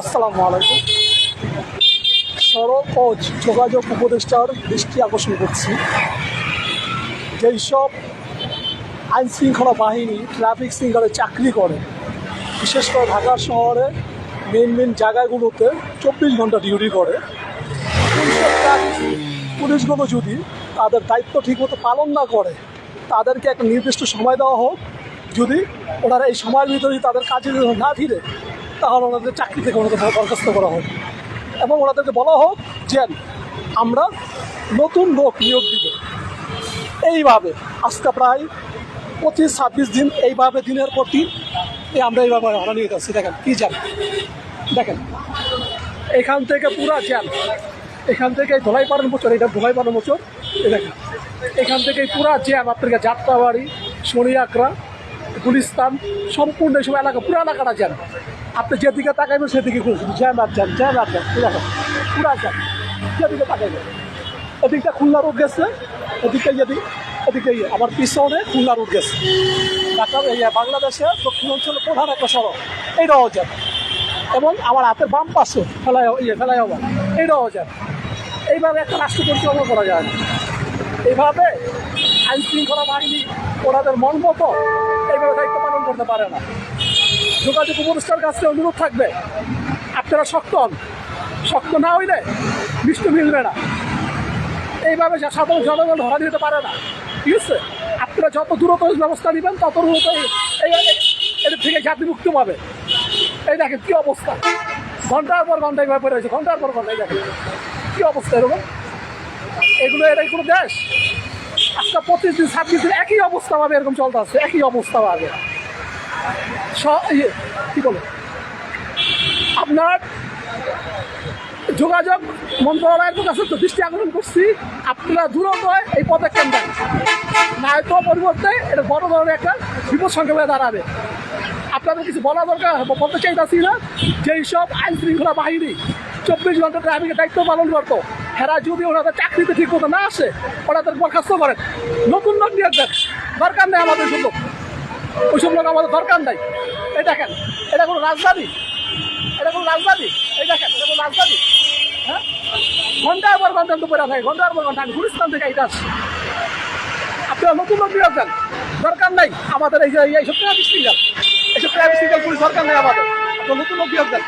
আসসালামু আলাইকুম। সড়ক ও যোগাযোগ উপদেষ্টার দৃষ্টি আকর্ষণ করছি, যেই সব আইন শৃঙ্খলা বাহিনী ট্রাফিক শৃঙ্খলায় চাকরি করে, বিশেষ করে ঢাকা শহরে মেন জায়গাগুলোতে 24 ঘন্টা ডিউটি করে, পুলিশগুলো যদি তাদের দায়িত্ব ঠিকমতো পালন না করে, তাদেরকে একটা নির্দিষ্ট সময় দেওয়া হোক। যদি ওনারা এই সময়ের ভিতরে তাদের কাজে না ফিরে, তাহলে ওনাদের চাকরি থেকে ওনাদের বরখাস্ত করা হোক এবং ওনাদেরকে বলা হোক যে আমরা নতুন লোক নিয়োগ দিব। এইভাবে আজকে প্রায় 25-26 দিন এইভাবে দিনের পর দিন আমরা এইভাবে হরা নিয়ে যাচ্ছি। দেখেন কী জ্যাম, দেখেন এখান থেকে পুরা জ্যাম, এখান থেকে ধোলাইপাড়ার মোচর, এটা ধোলাইপাড়ার মোচর, দেখেন এখান থেকে পুরা জ্যাম আপনার যাত্রাবাড়ি, শনিয়াকড়া, গুলিস্তান, সম্পূর্ণ এইসব এলাকা, পুরো এলাকাটা জ্যাম। আপনি যেদিকে তাকাইবেন সেদিকে জ্যাম আর জ্যাম, জ্যাম আর জ্যাম, দেখেন পুরা জ্যাম। যেদিকে তাকাইবেন, এদিকটা খুলনা রোড গেছে, এদিকে এদিকে আমার পিছনে খুলনা রোড গেছে। ঢাকা বাংলাদেশের দক্ষিণ অঞ্চলের প্রধান একটা সড়ক, এইটাও জ্যাম। এবং আমার হাতের বাম পাশে ফেলাইওভার, এইটাও জ্যাম। এইভাবে একটা রাষ্ট্র পরিচালনা করা যায় না। এইভাবে আইন শৃঙ্খলা বাহিনী ওনাদের মন মতো এইভাবে দায়িত্ব পালন করতে পারে না। যোগাযোগ উপদেষ্টার কাছে অনুরোধ থাকবে, আপনারা শক্ত হন, শক্ত না হইলে মিষ্টি মিলবে না। এইভাবে সাধারণ জনগণ ধরা দিতে পারে না, ঠিক আছে? আপনারা যত দ্রুত ব্যবস্থা নেবেন তত দ্রুত এদের থেকে জাতিমুক্ত পাবে। এই দেখেন কী অবস্থা, ঘন্টার পর ঘন্টা এইভাবে পড়ে রয়েছে, ঘন্টার পর ঘন্টা। এই দেখেন কী অবস্থা এরকম, এটাই কোনো দেশ? আজকে 25 দিন 26 দিন একই অবস্থা পাবে, এরকম চলতে আসছে, একই অবস্থা পাবে। কী বলে আপনার যোগাযোগ মন্ত্রণালয়ের কাছে তো দৃষ্টি আকর্ষণ করছি, আপনারা দ্রুত এই পদক্ষেপ দেন, নয়তো পরিবর্তে এটা বড় ধরনের একটা বিপদ সংখ্যা দাঁড়াবে। আপনাদের কিছু বলা দরকার, বলতে চাইতেছি না, যেই সব আইন শৃঙ্খলা বাহিনী 24 ঘন্টা ট্রাফিকের দায়িত্ব পালন করতো, এরা যদি ওনাদের চাকরিতে ঠিক মতো না আসে, ওনাদের বরখাস্ত করেন, নতুন লোক নিয়োগ দেন। দরকার নেই আমাদের সুযোগ, ওইসব লোক আমাদের দরকার নেই। এই দেখেন, এটা কোনো রাজধানী? এটা কোনো রাজধানী? এই দেখেন, এটা কোনো রাজধানী? হ্যাঁ, ঘন্টার পর ঘন্টা তো পড়ে থাকে, ঘন্টার পর ঘন্টা। আমি গুলিস্তান থেকে এটা আসছি, আপনারা নতুন লোক নিয়োগ দেন। দরকার নাই আমাদের এইসব ট্রাফিক সিগন্যাল, এইসব ট্রাফিক সিগন্যাল পুলিশ দরকার নেই আমাদের, নতুন লোক নিয়োগ দেন।